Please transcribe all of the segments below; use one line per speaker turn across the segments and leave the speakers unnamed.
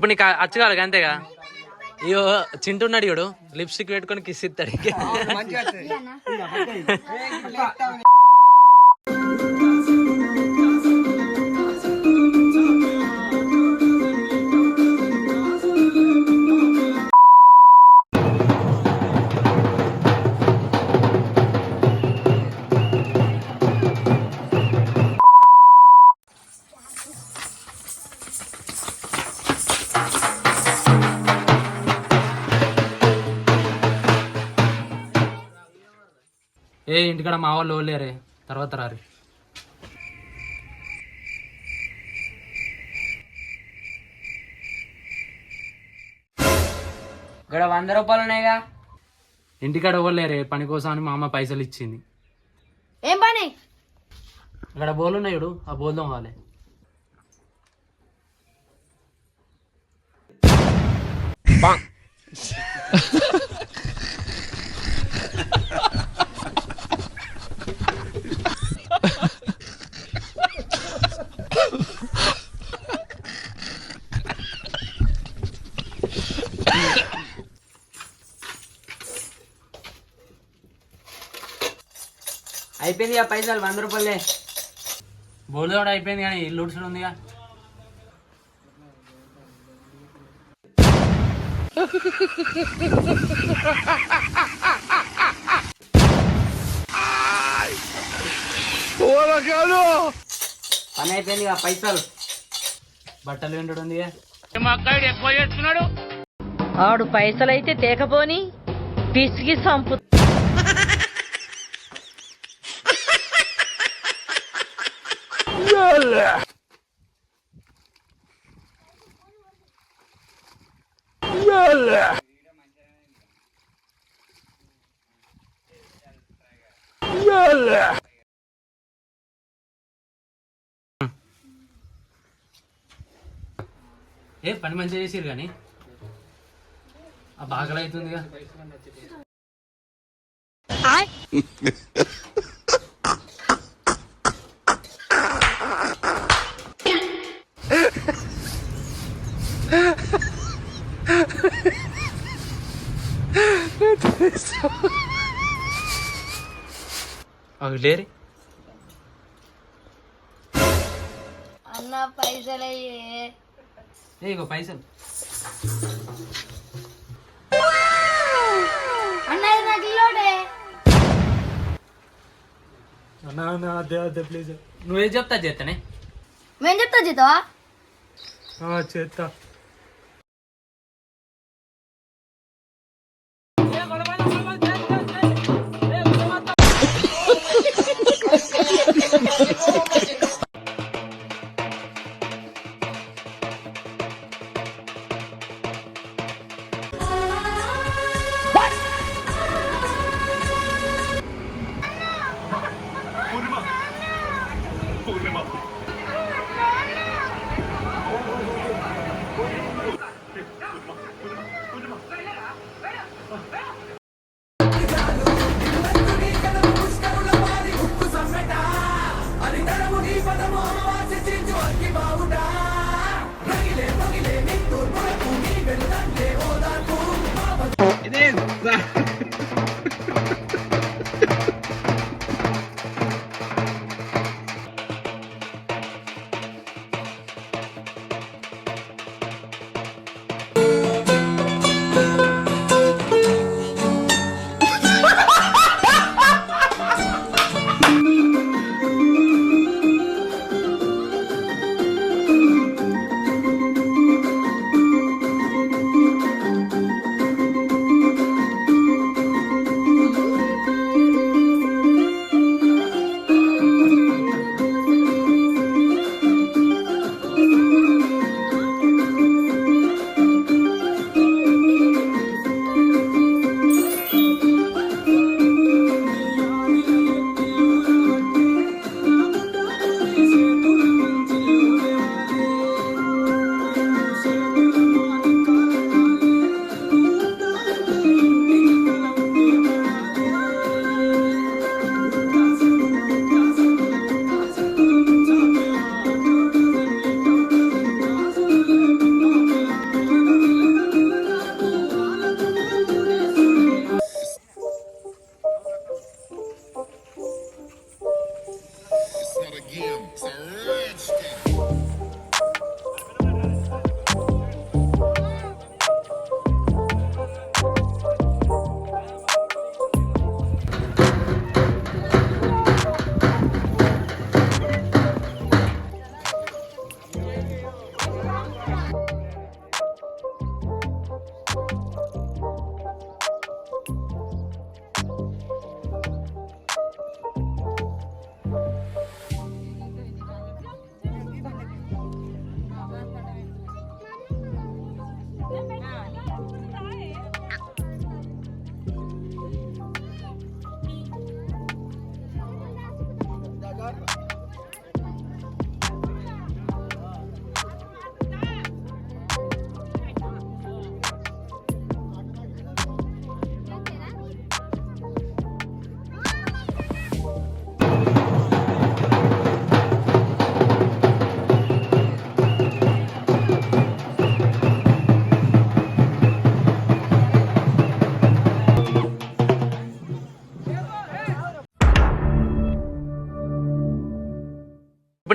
ఇప్పుడు నీకు అచ్చగాలి అంతేగా. అయ్యో చింటున్నాడు ఇడు లిప్స్టిక్ పెట్టుకొని కిస్ ఇస్తాడు. ఏ ఇంటికాడ మా వాళ్ళు ఓలేరే తర్వాత రారు.
ఇక్కడ 100 రూపాయలు ఉన్నాయిగా.
ఇంటికాడ ఓలేరే పని కోసం అని మా అమ్మ పైసలు ఇచ్చింది.
ఏం పని?
ఇక్కడ బోలు ఉన్నాయుడు ఆ బోల్దాం వాళ్ళే.
అయిపోయింది ఆ పైసలు 100 రూపాయలే.
బోల్దో కూడా అయిపోయింది కానీ ఇల్లు ఉడుచుడు ఉందిగా.
పని అయిపోయింది ఆ పైసలు.
బట్టలు వెంటడు ఉందిగా.
ఆడు పైసలైతే తేకపోని పిసికి సంపు.
ఏ పని మంచిగా చేసిరు కానీ ఆ బాగలు అవుతుందిగా. లేరి
అన్న పైసలయ్యే.
ఇగో పైసలు.
అన్నది నాకు ఇల్లోడే.
అదే ప్లీజ్ నువ్వేం చెప్తా చేస్తానే.
మేం చెప్తా జీతవా
చేస్తా.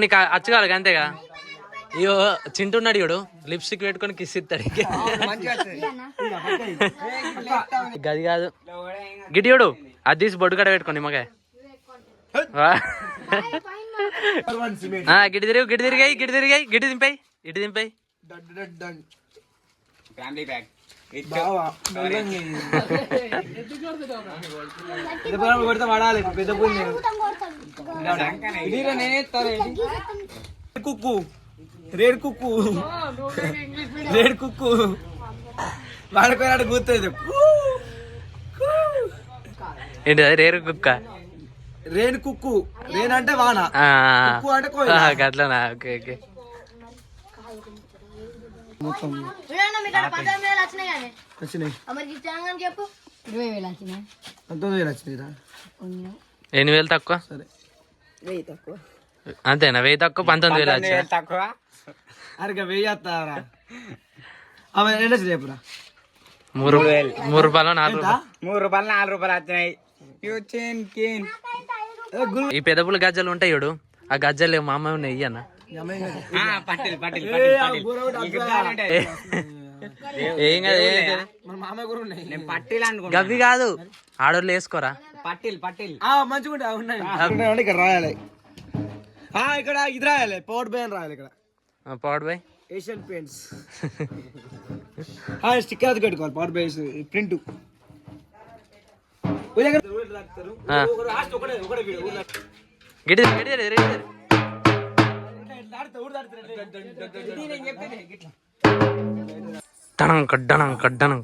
నీకు అచ్చగాలి అంతేగా. అయ్యో చింటున్నాడు ఇడు లిప్స్టిక్ పెట్టుకొని కిస్ ఇస్తాడు. గది కాదు గిడియోడు అది తీసి బొడ్డు కడ పెట్టుకోండి మగే. గిడి తిరిగి గిడి తిరిగాయి గిడి తిరిగాయి గిడి దింపాయి ఇటు దింపాయి.
కుక్కు రేడ్ కుక్కు రేడ్ కుక్కు వాడుకోనాడు కూర్చోదు.
ఏంటి అది రేరు కుక్క.
రేణు కుక్కు రేణు అంటే వాన కుక్కు అంటే కోయిల.
అట్లనా ఓకే ఓకే.
వచ్చినాయి
20,000 వచ్చినాయి.
19,000 వచ్చినాయిరా.
8,000 తక్కువ.
సరే
అంతేనా 1000 తక్కువ 19,000 వచ్చా.
తక్కువ
అరే 1000 వస్తారా అవి ఎంత వచ్చినాయి చెప్పురా.
3 రూపాయలు 4 రూపాయలు.
3 రూపాయలు 4 రూపాయలు వచ్చినాయి.
ఈ పెదపుల గజ్జలు ఉంటాయి చూడు ఆ గజ్జలు మా అమ్మ ఉన్నాయి అన్న.
పట్టిల్ పట్టిల్
ఏం కాదు
మన మామయ్య కూడా ఉన్నాయి.
పట్టిల్ అనుకుంటా.
గవ్వి కాదు ఆడోళ్ళు వేసుకోరా.
పట్టిల్ పట్టిల్
మంచిగా ఉన్నాయి. ఇక్కడ రాయాలి. ఇక్కడ ఇది రాయాలి పవర్ బై అని రాయాలి. ఇక్కడ
power by
Asian Paints sticker అది పెట్టుకోవాలి. పవర్ బై ప్రింట్
గిడి గిడి గిడి కడ్డనం కడ్డనం.